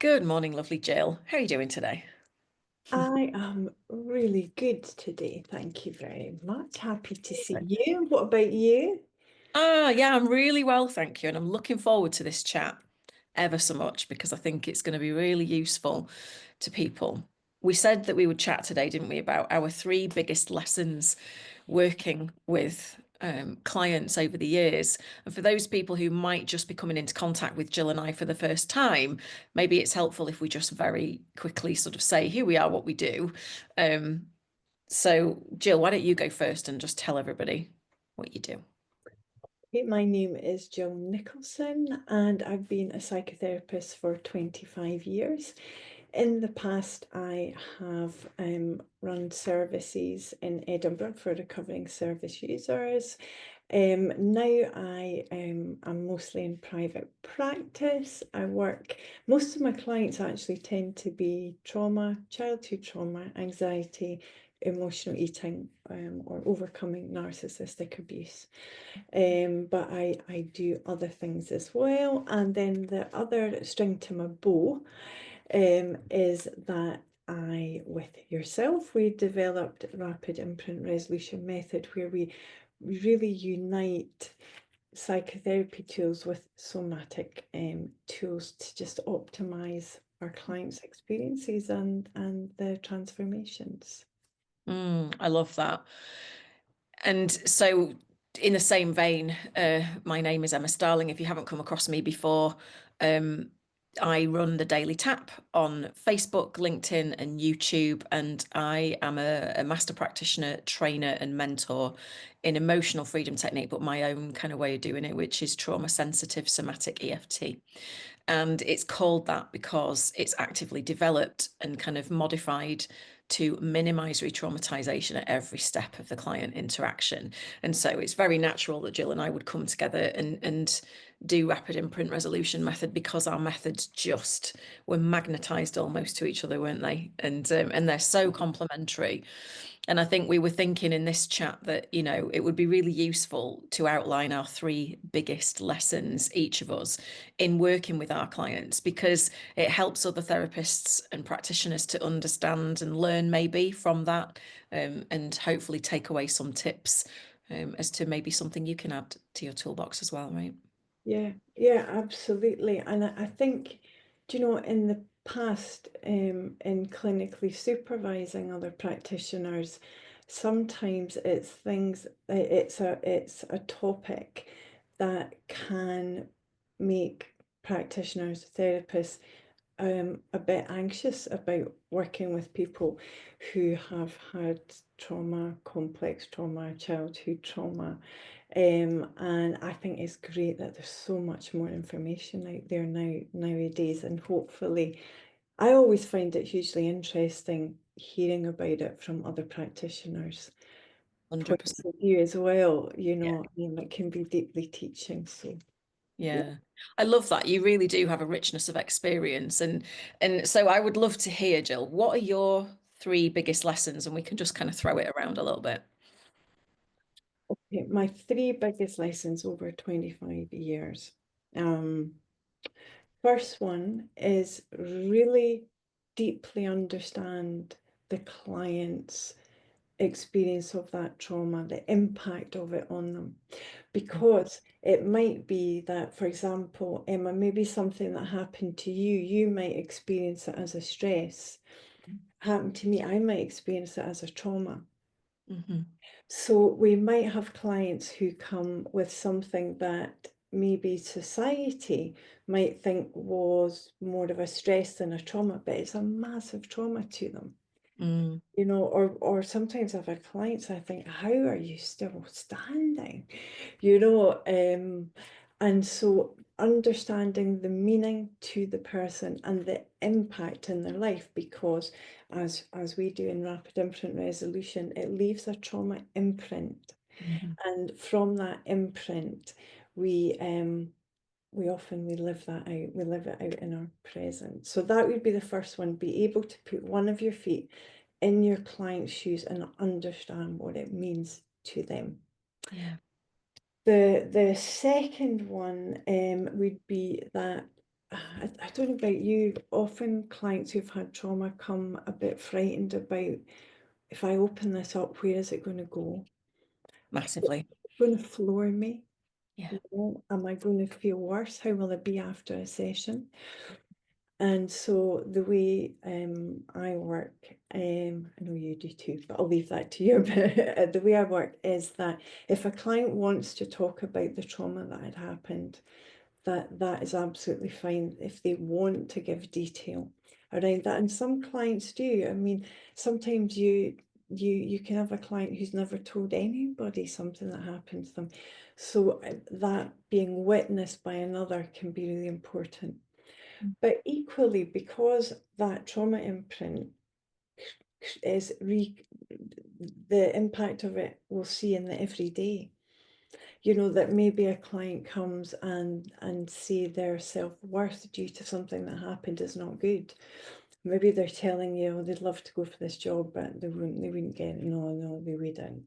Good morning, lovely Jill. How are you doing today? I am really good today. Thank you very much. Happy to see you. What about you? Yeah, I'm really well, thank you. And I'm looking forward to this chat ever so much because I think it's going to be really useful to people. We said that we would chat today, didn't we, about our three biggest lessons working with clients over the years. And for those people who might just be coming into contact with Jill and I for the first time, maybe it's helpful if we just very quickly sort of say who we are, what we do. Um, So, Jill, why don't you go first and just tell everybody what you do? My name is Jill Nicholson, and I've been a psychotherapist for 25 years. In the past, I have run services in Edinburgh for recovering service users. Now I'm mostly in private practice. Most of my clients actually tend to be trauma, childhood trauma, anxiety, emotional eating, or overcoming narcissistic abuse. But I do other things as well. And then the other string to my bow is that with yourself, we developed rapid imprint resolution method where we really unite psychotherapy tools with somatic tools to just optimize our clients' experiences and the transformations. I love that. And so, in the same vein, my name is Emma Starling. If you haven't come across me before, um, I run the Daily Tap on Facebook, LinkedIn, and YouTube. And I am a master practitioner, trainer, and mentor in emotional freedom technique, but my own kind of way of doing it, which is trauma sensitive somatic EFT. And it's called that because it's actively developed and kind of modified to minimize re-traumatization at every step of the client interaction. And so it's very natural that Jill and I would come together and do rapid imprint resolution method because our methods just were magnetized almost to each other, weren't they? And they're so complementary. And I think we were thinking in this chat that, it would be really useful to outline our three biggest lessons, each of us, in working with our clients, because it helps other therapists and practitioners to understand and learn maybe from that, and hopefully take away some tips, as to maybe something you can add to your toolbox as well, right? Yeah, absolutely. And I think, do you know, in the past, in clinically supervising other practitioners, sometimes it's a topic that can make practitioners, therapists, a bit anxious about working with people who have had trauma, complex trauma, childhood trauma. And I think it's great that there's so much more information out there nowadays, and hopefully, I always find it hugely interesting hearing about it from other practitioners' points 100%. of view as well. Yeah. It can be deeply teaching. So yeah. Yeah. I love that. You really do have a richness of experience. And so I would love to hear, Jill, what are your three biggest lessons? And we can just kind of throw it around a little bit. Okay, my three biggest lessons over 25 years. Um, First one is really deeply understand the client's experience of that trauma, the impact of it on them. Because it might be that, for example, Emma, maybe something that happened to you, you might experience it as a stress. Happened to me, I might experience it as a trauma. Hmm. So we might have clients who come with something that maybe society might think was more of a stress than a trauma, but it's a massive trauma to them. Mm. Or sometimes I've had clients, I think, how are you still standing? And so understanding the meaning to the person and the impact in their life, because as we do in rapid imprint resolution, it leaves a trauma imprint. Mhm. And from that imprint, we we live that out. We live it out in our present. So that would be the first one. Be able to put one of your feet in your client's shoes and understand what it means to them. Yeah. The second one would be that I don't know about you, often clients who've had trauma come a bit frightened about, if I open this up, where is it going to go? Is Massively. it going to floor me? Yeah. You know, am I going to feel worse? How will it be after a session? And so the way I work, I know you do too, but I'll leave that to you. But the way I work is that if a client wants to talk about the trauma that had happened, that is absolutely fine if they want to give detail around that. And some clients do. I mean, sometimes you can have a client who's never told anybody something that happened to them. So that being witnessed by another can be really important. But equally, because that trauma imprint is the impact of it we'll see in the everyday. You know, that maybe a client comes and say their self-worth due to something that happened is not good. Maybe they're telling you, oh, they'd love to go for this job, but they wouldn't get it. No, they wouldn't.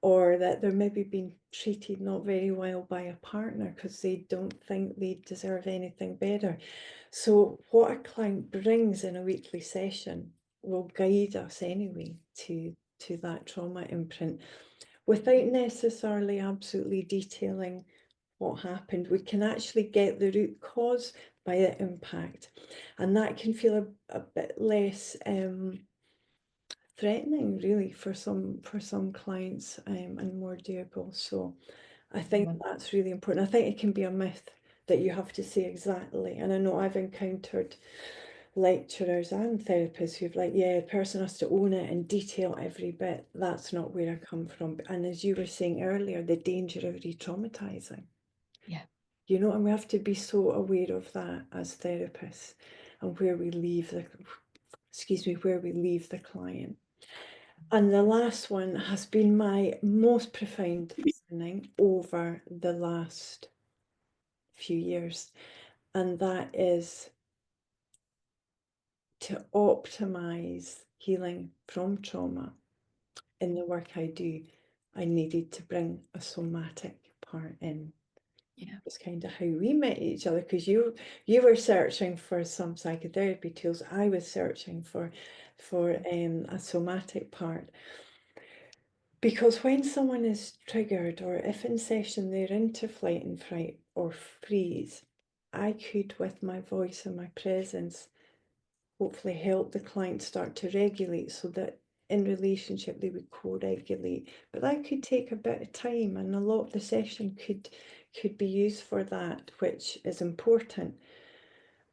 Or that they're maybe being treated not very well by a partner because they don't think they deserve anything better. So what a client brings in a weekly session will guide us anyway to that trauma imprint without necessarily absolutely detailing what happened. We can actually get the root cause by the impact, and that can feel a bit less threatening really for some clients, and more doable. So I think Yeah. that's really important. I think it can be a myth that you have to say exactly, and I know I've encountered lecturers and therapists who've like, yeah, the person has to own it and detail every bit. That's not where I come from. And as you were saying earlier, the danger of re-traumatizing, Yeah. you know, and we have to be so aware of that as therapists and where we leave the, excuse me, where we leave the client. And the last one has been my most profound learning over the last few years, and that is to optimize healing from trauma. In the work I do, I needed to bring a somatic part in. Yeah. It's kind of how we met each other because you were searching for some psychotherapy tools. I was searching for a somatic part. Because when someone is triggered, or if in session they're into flight and fright or freeze, I could, with my voice and my presence, hopefully help the client start to regulate so that in relationship they would co-regulate. But that could take a bit of time, and a lot of the session could be used for that, which is important.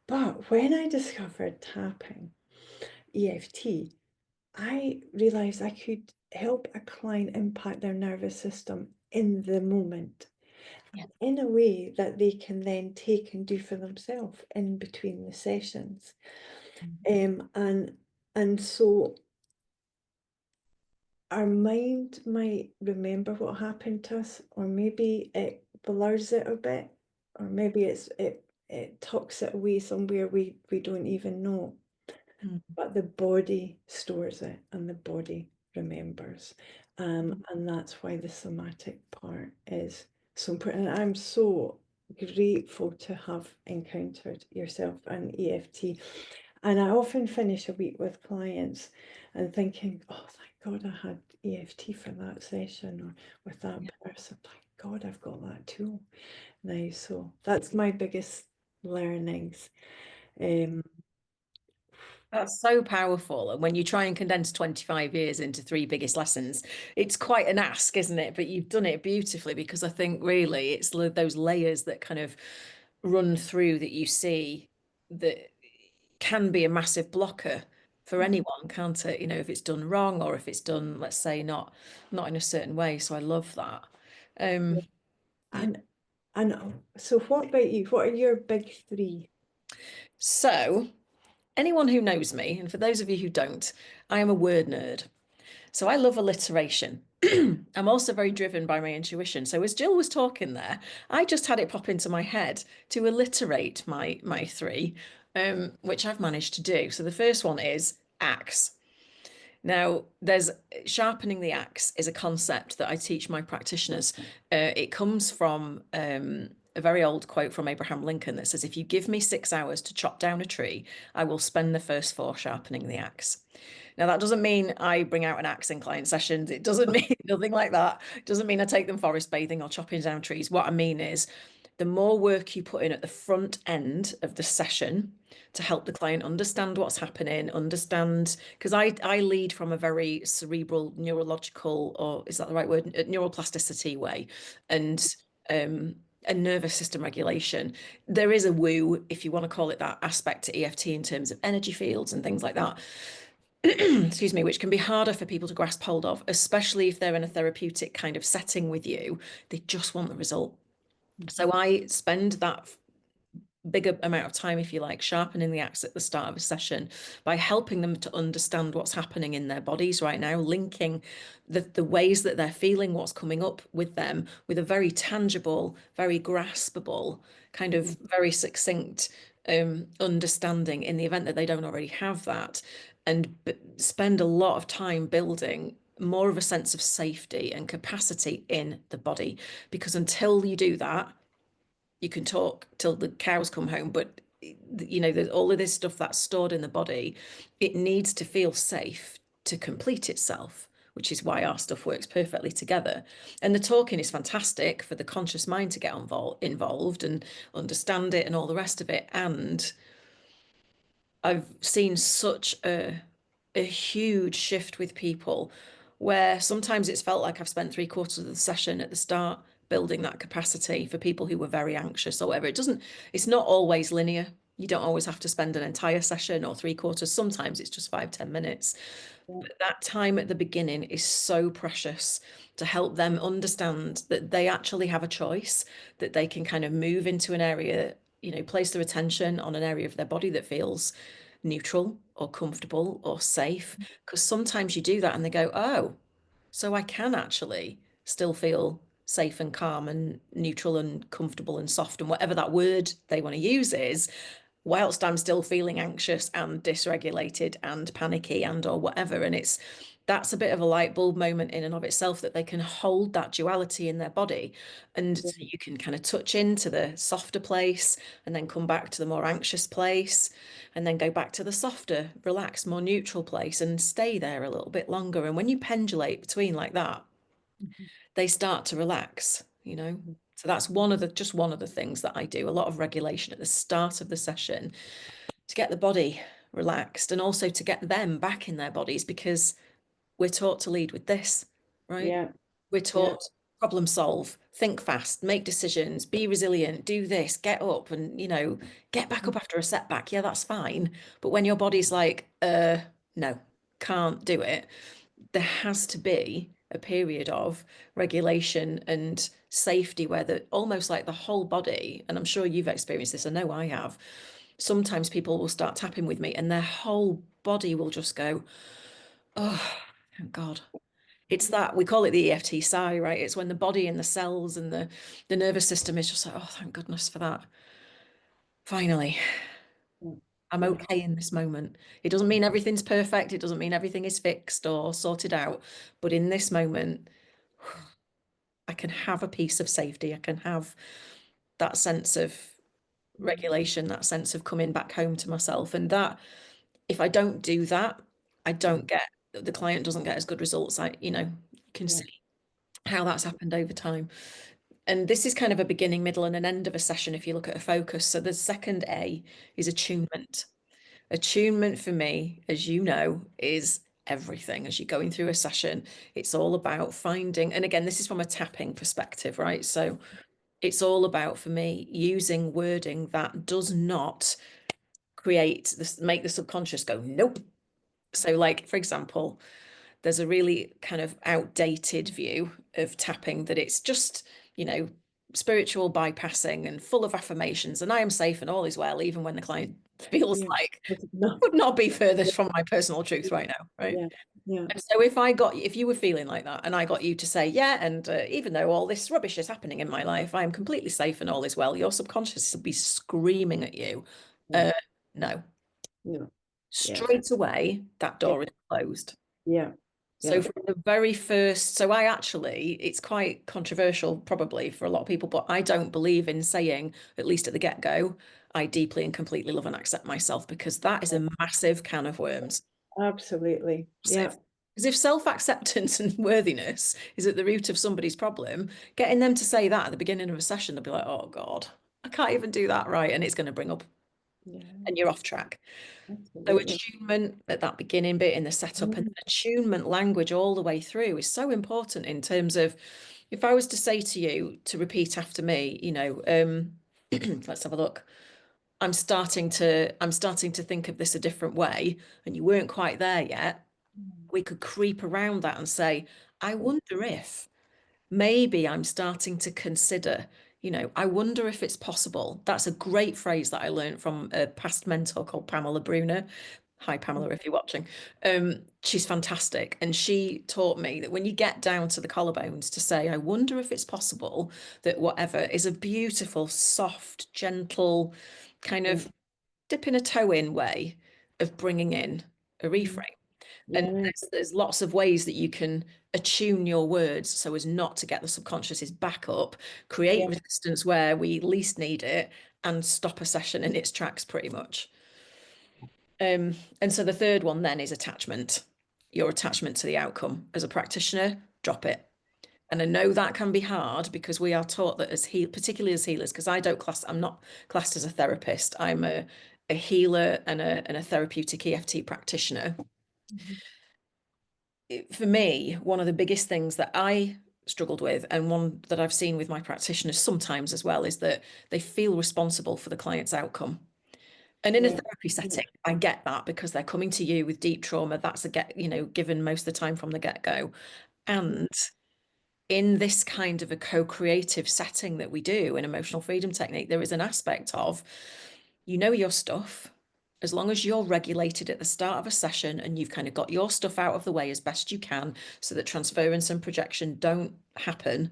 But when I discovered tapping, EFT, I realized I could help a client impact their nervous system in the moment Yeah. in a way that they can then take and do for themselves in between the sessions. Um, and and so our mind might remember what happened to us, or maybe it blurs it a bit, or maybe it tucks it away somewhere we don't even know. Mm. But the body stores it and the body remembers. Mm. And that's why the somatic part is so important. And I'm so grateful to have encountered yourself and EFT. And I often finish a week with clients and thinking, oh, thank God I had EFT for that session, or with that Yeah. person. Thank God I've got that tool now. So that's my biggest learnings. Um, That's so powerful. And when you try and condense 25 years into three biggest lessons, it's quite an ask, isn't it? But you've done it beautifully because I think really it's those layers that kind of run through that you see that can be a massive blocker for anyone, can't it? You know, if it's done wrong or if it's done, let's say, not in a certain way. So I love that. Um, yeah. And so what about you? What are your big three? So anyone who knows me, and for those of you who don't, I am a word nerd. So I love alliteration. I'm also very driven by my intuition. So as Jill was talking there, I just had it pop into my head to alliterate my three, which I've managed to do. So the first one is axe. Now, there's sharpening the axe is a concept that I teach my practitioners. It comes from a very old quote from Abraham Lincoln that says, "If you give me 6 hours to chop down a tree, I will spend the first four sharpening the axe." Now, that doesn't mean I bring out an axe in client sessions. It doesn't mean nothing like that. It doesn't mean I take them forest bathing or chopping down trees. What I mean is the more work you put in at the front end of the session to help the client understand what's happening, understand, because I lead from a very cerebral, neurological, or is that the right word? Neuroplasticity way, and um, a nervous system regulation. There is a woo, if you want to call it that, aspect to EFT in terms of energy fields and things like that. Excuse me, which can be harder for people to grasp hold of, especially if they're in a therapeutic kind of setting with you. They just want the result. Mhm. So I spend that bigger amount of time, if you like, sharpening the axe at the start of a session by helping them to understand what's happening in their bodies right now, linking the ways that they're feeling, what's coming up with them, with a very tangible, very graspable, kind of Mhm. very succinct understanding in the event that they don't already have that, and spend a lot of time building more of a sense of safety and capacity in the body. Because until you do that, you can talk till the cows come home, but there's all of this stuff that's stored in the body. It needs to feel safe to complete itself, which is why our stuff works perfectly together. And the talking is fantastic for the conscious mind to get involved and understand it and all the rest of it. And I've seen such a huge shift with people where sometimes it's felt like I've spent three-quarters of the session at the start building that capacity for people who were very anxious or whatever. It's not always linear. You don't always have to spend an entire session or three-quarters. Sometimes it's just 5, 10 minutes. Yeah. But that time at the beginning is so precious to help them understand that they actually have a choice, that they can kind of move into an area, place their attention on an area of their body that feels neutral or comfortable or safe. Because sometimes you do that and they go, oh, so I can actually still feel safe and calm and neutral and comfortable and soft and whatever that word they want to use is, whilst I'm still feeling anxious and dysregulated and panicky and or whatever. And that's a bit of a light bulb moment in and of itself, that they can hold that duality in their body. And Yeah. so you can kind of touch into the softer place and then come back to the more anxious place and then go back to the softer, relaxed, more neutral place and stay there a little bit longer. And when you pendulate between like that, Mhm. they start to relax. Mhm. So that's just one of the things that I do, a lot of regulation at the start of the session to get the body relaxed and also to get them back in their bodies, because we're taught to lead with this, right? Yeah. We're Yeah. taught problem solve, think fast, make decisions, be resilient, do this, get up and, get back up Mhm. after a setback. Yeah, that's fine. But when your body's like, no, can't do it, there has to be a period of regulation and safety where almost like the whole body, and I'm sure you've experienced this, I know I have. Sometimes people will start tapping with me and their whole body will just go, oh, thank God. It's that we call it the EFT sigh, right? It's when the body and the cells and the nervous system is just like, oh, thank goodness for that. Finally, Yeah. I'm Yeah. okay in this moment. It doesn't mean everything's perfect. It doesn't mean everything is fixed or sorted out. But in this moment, I can have a piece of safety. I can have that sense of Mhm. regulation, that sense of coming back home to myself. And that, if I don't do that, I don't get, the client doesn't get as good results. You can Yeah. see how that's happened over time. And this is kind of a beginning, middle, and an end of a session if you look at a focus. So the second A is attunement. Attunement for me, as you know, is everything. As you're going through a session, it's all about finding, and again, this is from a tapping perspective, right? So it's all about, for me, using wording that does not create this, make the subconscious go, nope. So, like, for example, there's a really kind of outdated view of tapping that it's just, you know, spiritual bypassing and full of affirmations, and I am safe and all is well, even when the client feels Yeah. like No. could not be Yeah. furthest from my personal truth right now, right? Yeah. Yeah. And so if you were feeling like that and I got you to say, yeah, and even though all this rubbish is happening in my life, I am completely safe and all is well, your subconscious will be screaming at you, Yeah. uh, no. No. Yeah. Straight away, that Yeah. door is closed. Yeah. So yeah, from the very first, so I actually, it's quite controversial probably for a lot of people, but I don't believe in saying, at least at the get-go, I deeply and completely love and accept myself, because that is a massive can of worms. absolutely. Yeah, Massive. Because if self-acceptance and worthiness is at the root of somebody's problem, getting them to say that at the beginning of a session, they'll be like, oh God, I can't even do that right. And it's going to bring up, yeah, and you're off track. So absolutely. attunement at that beginning bit in the setup, and Mm, attunement language all the way through is so important in terms of, if I was to say to you to repeat after me, let's have a look. I'm starting to think of this a different way, and you weren't quite there yet. We could creep around that and say, I wonder if maybe I'm starting to consider, I wonder if it's possible. That's a great phrase that I learned from a past mentor called Pamela Bruner. Hi, Pamela, if you're watching. She's fantastic. And she taught me that when you get down to the collarbones to say, I wonder if it's possible that whatever is a beautiful, soft, gentle, kind yeah, of dipping a toe in way of bringing in a mm, reframe. And yeah, there's lots of ways that you can attune your words so as not to get the subconsciouses back up, create yeah, resistance where we least need it, and stop a session in its tracks pretty much. And so the third one then is attachment. Your attachment to the outcome. As a practitioner, drop it. And I know that can be hard because we are taught that particularly as healers, because I'm not classed as a therapist. I'm a healer and a therapeutic EFT practitioner. mhm, For me, one of the biggest things that I struggled with, and one that I've seen with my practitioners sometimes as well, is that they feel responsible for the client's outcome. And in a yeah, therapy yeah, setting, I get that because they're coming to you with deep trauma. That's given most of the time from the get-go. And in this kind of a co-creative setting that we do in emotional freedom technique, there is an aspect of, your stuff. As long as you're regulated at the start of a session and you've kind of got your stuff out of the way as best you can so that transference and projection don't happen,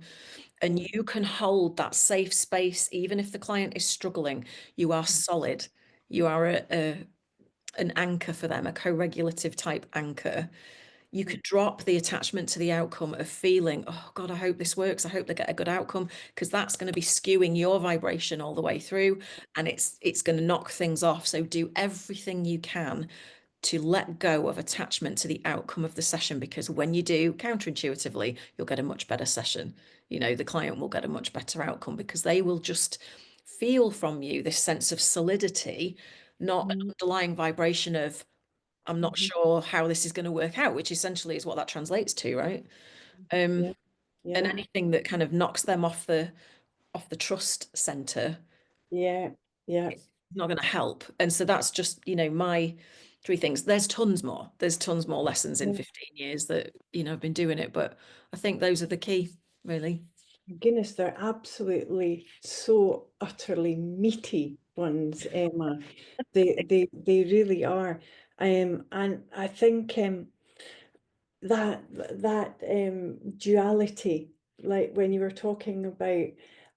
and you can hold that safe space, even if the client is struggling, you are solid. You are an anchor for them, a co-regulative type anchor. You could drop the attachment to the outcome of feeling, oh God, I hope this works. I hope they get a good outcome, because that's going to be skewing your vibration all the way through, and it's going to knock things off. So do everything you can to let go of attachment to the outcome of the session, because when you do, counterintuitively, you'll get a much better session. The client will get a much better outcome because they will just feel from you this sense of solidity, not an mm, underlying vibration of, I'm not mhm, sure how this is going to work out, which essentially is what that translates to, right? yeah, And yeah, anything that kind of knocks them off the trust center, yeah, yeah, it's not going to help. And so that's just, my three things. There's tons more. There's tons more lessons in yeah. 15 years that, I've been doing it, but I think those are the key, really. Goodness, they're absolutely so utterly meaty ones, Emma. They really are. And I think that duality, like when you were talking about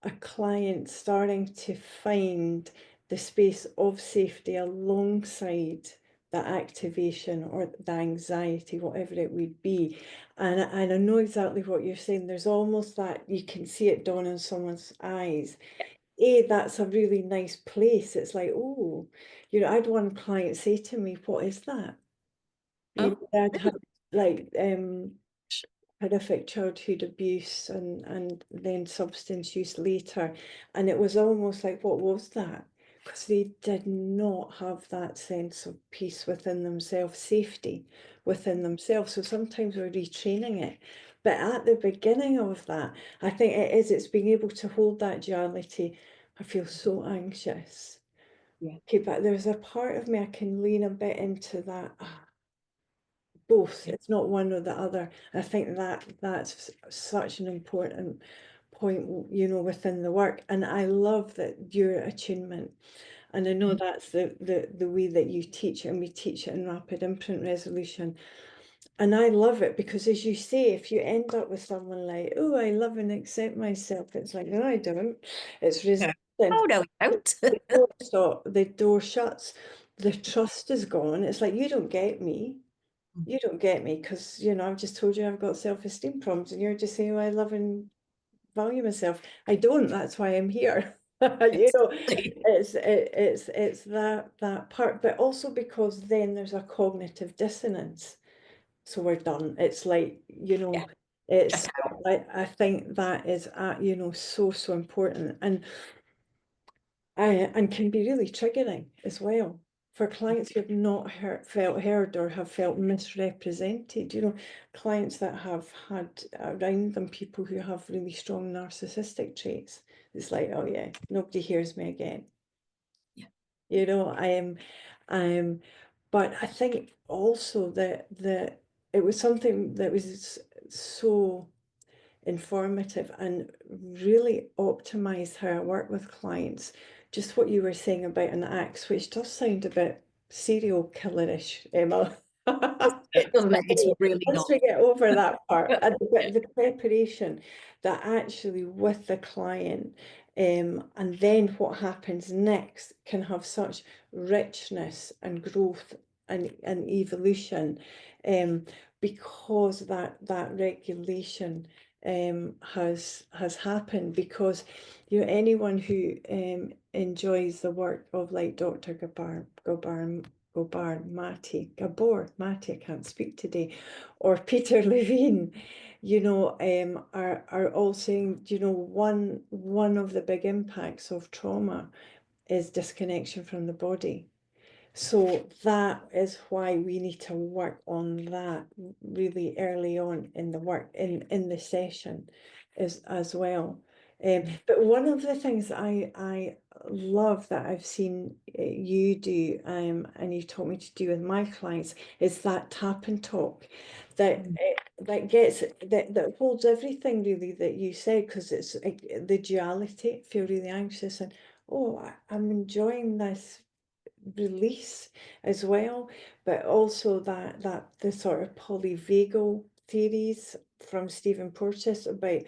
a client starting to find the space of safety alongside the activation or the anxiety, whatever it would be. And I know exactly what you're saying. There's almost that you can see it dawn in someone's eyes. That's a really nice place. It's like, oh, I had one client say to me, what is that? Oh, I'd had really? like horrific childhood abuse and then substance use later. And it was almost like, what was that? Because they did not have that sense of peace within themselves, safety within themselves. So sometimes we're retraining it. But at the beginning of that, I think it's being able to hold that duality. I feel so anxious. Yeah. Okay, but there's a part of me I can lean a bit into that. Both. It's not one or the other. I think that's such an important point, within the work. And I love that your attunement. And I know that's the way that you teach it, and we teach it in rapid imprint resolution. And I love it because, as you say, if you end up with someone like, oh, I love and accept myself, it's like, no, I don't. It's Yeah. resistance. Oh, no, we don't. The door shuts, the trust is gone. It's like, you don't get me. you don't get me because, I've just told you I've got self-esteem problems and you're just saying, oh, I love and value myself. I don't, that's why I'm here. Exactly. It's that part, but also because then there's a cognitive dissonance. So we're done. It's like, Yeah, it's check out. I think that is so important and can be really triggering as well for clients who have not felt heard or have felt misrepresented. Clients that have had around them people who have really strong narcissistic traits. It's like, oh yeah, nobody hears me again. Yeah. I am, but I think also that it was something that was so informative and really optimize how I work with clients. Just what you were saying about an axe, which does sound a bit serial killerish, Emma. Doesn't it? It's really Once not. we get over that part, and Yeah. the preparation that actually with the client, and then what happens next can have such richness and growth and evolution, because that regulation has happened because anyone who enjoys the work of like Dr. Gabor Mati, I can't speak today, or Peter Levine, are all saying, one of the big impacts of trauma is disconnection from the body. So that is why we need to work on that really early on in the work in the session as well. But one of the things I love that I've seen you do, and you taught me to do with my clients, is that tap and talk that Mm. that holds everything really that you said, because it's the duality. Feel really anxious and oh, I'm enjoying this release as well, but also that the sort of polyvagal theories from Stephen Porges about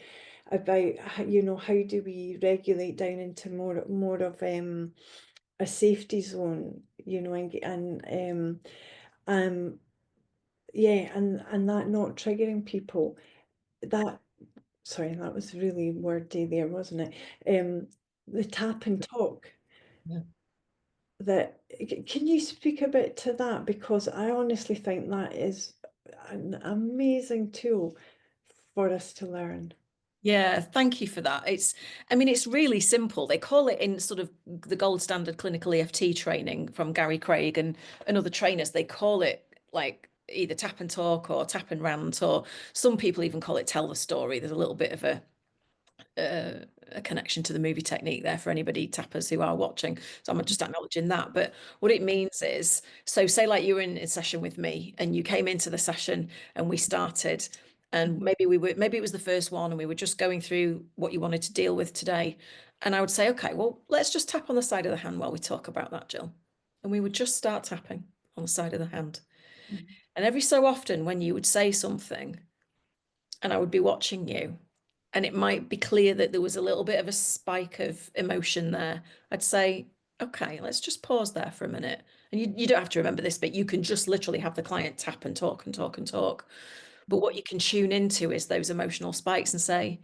how do we regulate down into more of a safety zone, um yeah, and that not triggering people. That Sorry, that was really wordy there, wasn't it? The tap and talk. Yeah. Can you speak a bit to that? Because I honestly think that is an amazing tool for us to learn. Yeah, thank you for that. I mean, it's really simple. They call it in sort of the gold standard clinical EFT training from Gary Craig and other trainers. They call it like either tap and talk or tap and rant, or some people even call it tell the story. There's a little bit of a connection to the movie technique there for anybody tappers who are watching. So I'm just acknowledging that. But what it means is, so say like you were in a session with me and you came into the session and we started, and maybe it was the first one and we were just going through what you wanted to deal with today. And I would say, okay, well, let's just tap on the side of the hand while we talk about that, Jill. And we would just start tapping on the side of the hand. Mhm. And every so often when you would say something and I would be watching you, and it might be clear that there was a little bit of a spike of emotion there, I'd say, okay, let's just pause there for a minute. And you don't have to remember this, but you can just literally have the client tap and talk and talk and talk. But what you can tune into is those emotional spikes and say,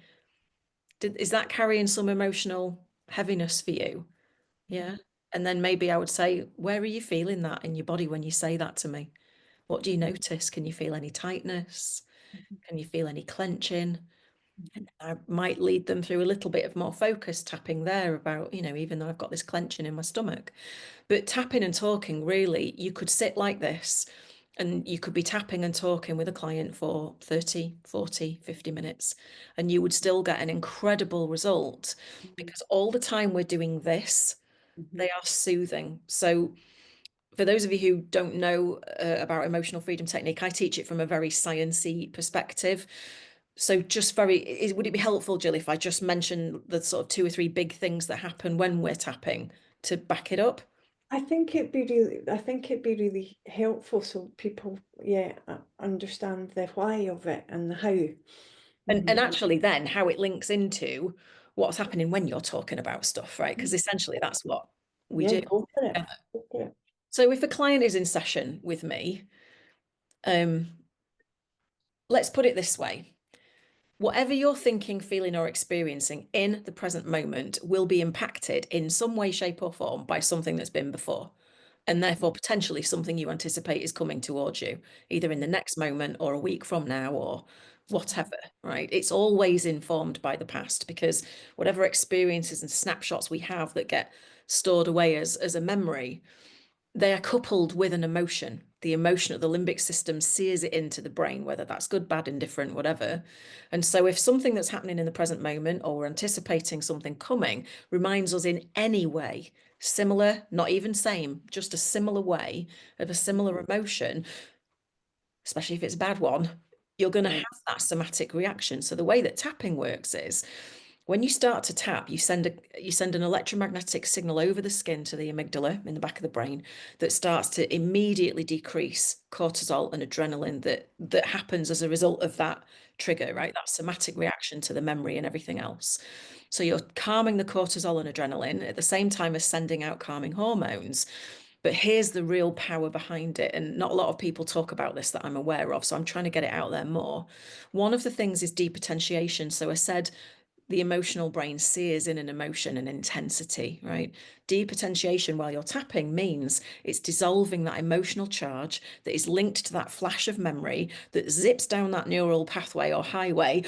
is that carrying some emotional heaviness for you? Yeah. And then maybe I would say, where are you feeling that in your body when you say that to me? What do you notice? Can you feel any tightness? Can you feel any clenching? I might lead them through a little bit of more focus tapping there about, even though I've got this clenching in my stomach. But tapping and talking, really, you could sit like this and you could be tapping and talking with a client for 30, 40, 50 minutes, and you would still get an incredible result Mhm. because all the time we're doing this, Mhm. they are soothing. So, for those of you who don't know about emotional freedom technique, I teach it from a very sciencey perspective. So just would it be helpful, Jill, if I just mention the sort of two or three big things that happen when we're tapping to back it up? I think it'd be really helpful so people, yeah, understand the why of it and the how. And Mhm. actually then how it links into what's happening when you're talking about stuff, right? Because essentially that's what we Yeah, do. go for it. Go for it. So if a client is in session with me, Um, let's put it this way. Whatever you're thinking, feeling, or experiencing in the present moment will be impacted in some way, shape, or form by something that's been before, and therefore potentially something you anticipate is coming towards you, either in the next moment or a week from now or whatever, right? It's always informed by the past because whatever experiences and snapshots we have that get stored away as a memory, they are coupled with an emotion. The emotion of the limbic system sears it into the brain, whether that's good, bad, indifferent, whatever. And so, if something that's happening in the present moment or we're anticipating something coming reminds us in any way, similar, not even same, just a similar way of a similar emotion, especially if it's a bad one, you're going to Yeah. have that somatic reaction. So, the way that tapping works is when you start to tap, you send an electromagnetic signal over the skin to the amygdala in the back of the brain that starts to immediately decrease cortisol and adrenaline that happens as a result of that trigger, right? That somatic reaction to the memory and everything else. So you're calming the cortisol and adrenaline at the same time as sending out calming hormones. But here's the real power behind it. And not a lot of people talk about this that I'm aware of. So I'm trying to get it out there more. One of the things is depotentiation. So I said the emotional brain sears in an emotion and intensity, right? Depotentiation while you're tapping means it's dissolving that emotional charge that is linked to that flash of memory that zips down that neural pathway or highway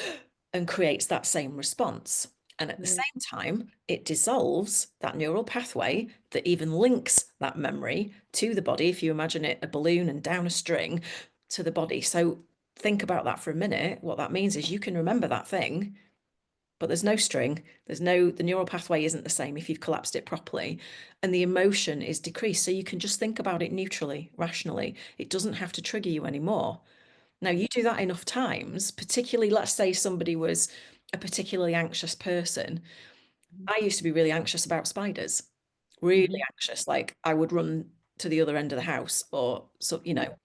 and creates that same response. And at the Yeah. same time, it dissolves that neural pathway that even links that memory to the body. If you imagine it a balloon and down a string to the body. So think about that for a minute. What that means is you can remember that thing, but there's no string. The neural pathway isn't the same if you've collapsed it properly. And the emotion is decreased. So you can just think about it neutrally, rationally. It doesn't have to trigger you anymore. Now, you do that enough times, particularly, let's say somebody was a particularly anxious person. I used to be really anxious about spiders, really Mhm. anxious. Like I would run to the other end of the house or so, you know.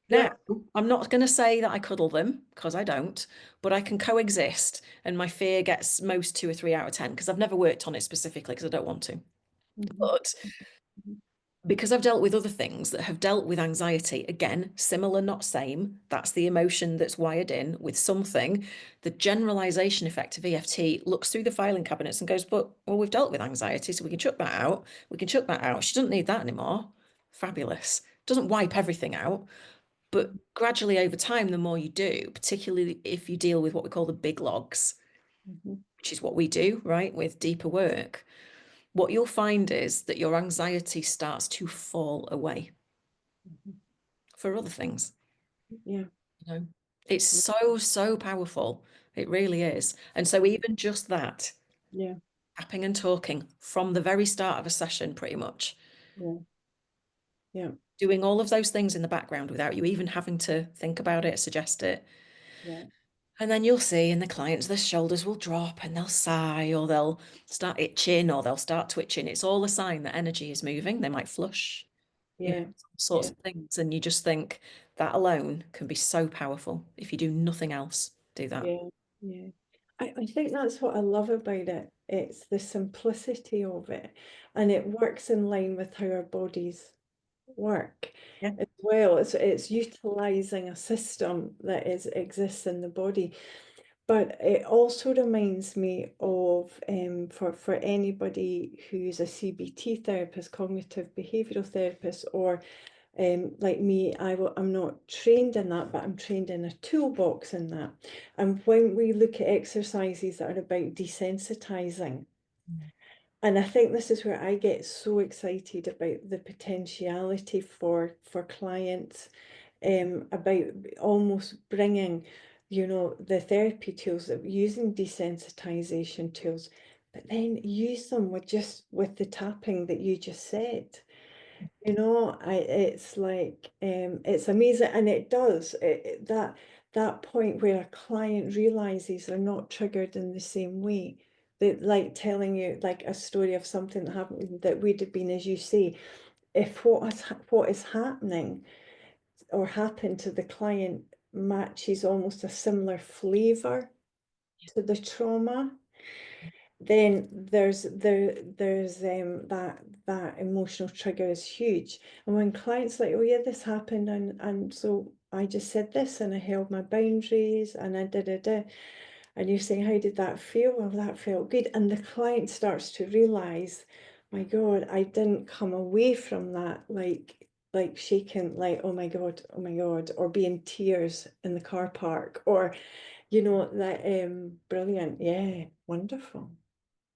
Now, Yeah. I'm not going to say that I cuddle them because I don't, but I can coexist and my fear gets most 2 or 3 out of 10 because I've never worked on it specifically because I don't want to. Mhm. But because I've dealt with other things that have dealt with anxiety, again, similar, not same, that's the emotion that's wired in with something. The generalization effect of EFT looks through the filing cabinets and goes, but, well, we've dealt with anxiety, so we can chuck that out. We can chuck that out. She doesn't need that anymore. Fabulous. Doesn't wipe everything out, but gradually over time, the more you do, particularly if you deal with what we call the big logs, Mhm. which is what we do, right, with deeper work, what you'll find is that your anxiety starts to fall away Mhm. for other things. Yeah. You know, it's so, so powerful. It really is. And so even just that, Yeah. tapping and talking from the very start of a session, pretty much, Yeah. Yeah. doing all of those things in the background without you even having to think about it, suggest it. Yeah. And then you'll see in the clients, their shoulders will drop and they'll sigh or they'll start itching or they'll start twitching. It's all a sign that energy is moving. They might flush, you know, Yeah. all sorts Yeah. of things. And you just think that alone can be so powerful. If you do nothing else, do that. Yeah. Yeah. I think that's what I love about it. It's the simplicity of it, and it works in line with how our bodies work Yeah. as well. It's utilizing a system that exists in the body. But it also reminds me of for anybody who's a CBT therapist, cognitive behavioral therapist, or like me, I'm not trained in that, but I'm trained in a toolbox in that. And when we look at exercises that are about desensitizing, and I think this is where I get so excited about the potentiality for clients, about almost bringing, the therapy tools, using desensitization tools, but then use them with the tapping that you just said. It's like, it's amazing, and it does that point where a client realizes they're not triggered in the same way. That, like telling you like a story of something that happened that would have been, as you say, if what is happening or happened to the client matches almost a similar flavor to the trauma, then there's that emotional trigger is huge. And when clients like, oh yeah, this happened, and so I just said this and I held my boundaries and I did. And you're saying, how did that feel? Well, that felt good. And the client starts to realize, my God, I didn't come away from that like shaking, like, oh my God, or be in tears in the car park, or that brilliant. Yeah, wonderful.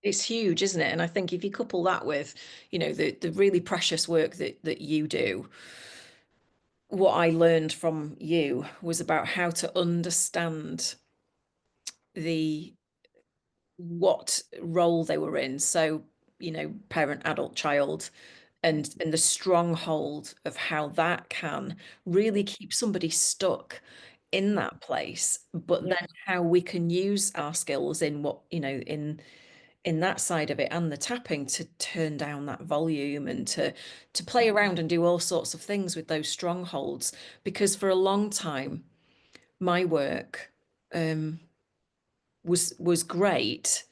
It's huge, isn't it? And I think if you couple that with, the really precious work that you do, what I learned from you was about how to understand the what role they were in. So, parent, adult, child, and the stronghold of how that can really keep somebody stuck in that place, but Yeah, then how we can use our skills in what, in that side of it and the tapping to turn down that volume and to play around and do all sorts of things with those strongholds. Because for a long time, my work um, was great,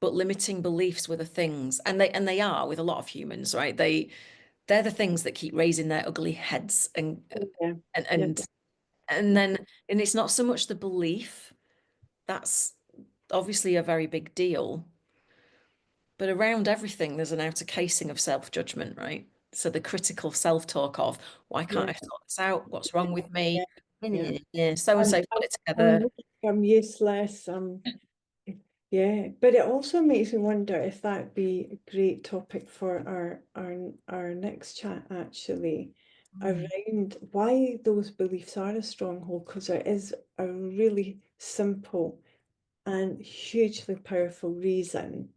but limiting beliefs were the things, and they are with a lot of humans, right? They're the things that keep raising their ugly heads yeah, and yeah, and and then and it's not so much the belief, that's obviously a very big deal, but around everything there's an outer casing of self-judgment, right? So the critical self-talk of, why can't yeah, I sort this out? What's yeah, wrong with me? yeah, yeah. So and I'm, so I'm, put it I'm together. weak, I'm useless. Yeah, but it also makes me wonder if that'd be a great topic for our next chat, actually, Mm. around why those beliefs are a stronghold, because there is a really simple and hugely powerful reason.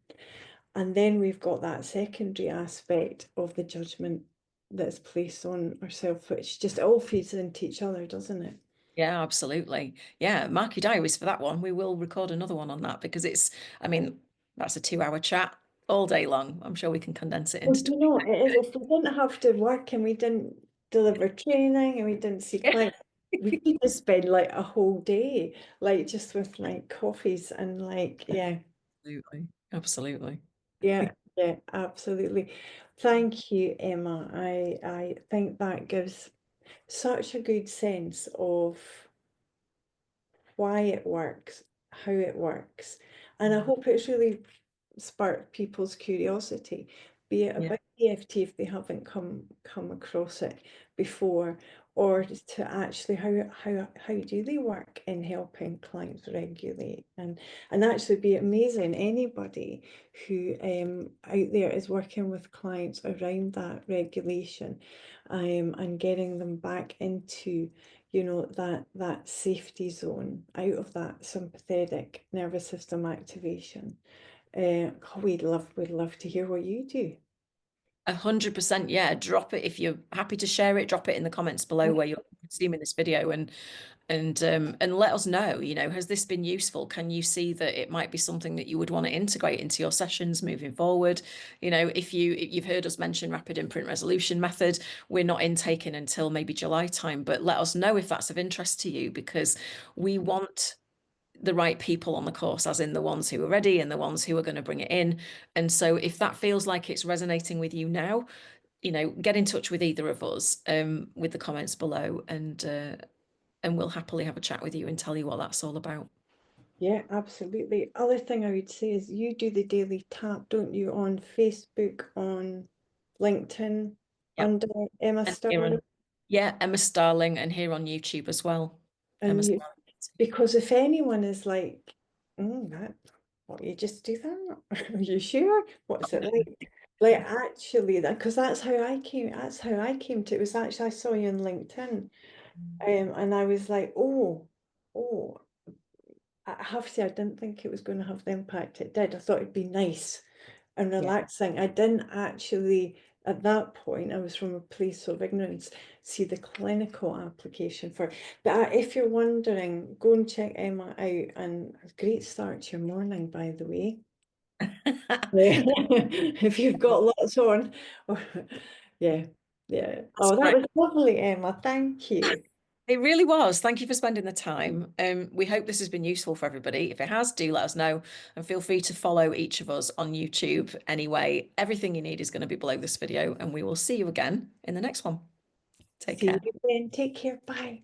And then we've got that secondary aspect of the judgment that's placed on ourselves, which just all feeds into each other, doesn't it? Yeah, absolutely. Yeah, mark your diaries for that one. We will record another one on that because I mean, that's a 2-hour chat all day long. I'm sure we can condense it Well, into you 20 know, it is, if we didn't have to work and we didn't deliver training and we didn't see clients, we minutes. could just spend like a whole day, like just with like coffees and like, yeah, Absolutely. Absolutely. yeah, yeah, absolutely. Thank you, Emma. I think that gives such a good sense of why it works, how it works. And I hope it's really sparked people's curiosity, be it Yeah. about EFT if they haven't come across it before, or to actually how do they work in helping clients regulate, and actually be amazing anybody who out there is working with clients around that regulation, and getting them back into that safety zone, out of that sympathetic nervous system activation. We'd love to hear what you do. 100%. Yeah. Drop it if you're happy to share it. Drop it in the comments below where you're consuming this video and let us know, has this been useful? Can you see that it might be something that you would want to integrate into your sessions moving forward? If you've heard us mention rapid imprint resolution method, we're not intaking until maybe July time, but let us know if that's of interest to you because we want the right people on the course, as in the ones who are ready and the ones who are going to bring it in. And so if that feels like it's resonating with you now, get in touch with either of us with the comments below and we'll happily have a chat with you and tell you what that's all about. Yeah, absolutely. Other thing I would say is you do the daily tap, don't you, on Facebook, on LinkedIn, Yep. under Emma And here Starling, on, yeah, Emma Starling, and here on YouTube as well. Emma and you, Starling. because if anyone is like, that, what, you just do that? Are you sure? What's it like? Like actually, that because that's how I came. That's how I came to it. Was actually I saw you on LinkedIn, and I was like, oh. I have to say, I didn't think it was going to have the impact it did. I thought it'd be nice and Yeah. relaxing. I didn't actually, at that point, I was from a place of ignorance, see the clinical application for it. But if you're wondering, go and check Emma out. And a great start to your morning, by the way. Yeah. If you've got lots on. Yeah, yeah. That's Oh, that great. was lovely, Emma. Thank you. It really was. Thank you for spending the time. We hope this has been useful for everybody. If it has, do let us know and feel free to follow each of us on YouTube anyway. Everything you need is going to be below this video, and we will see you again in the next one. Take See care. you then. Take care. Bye.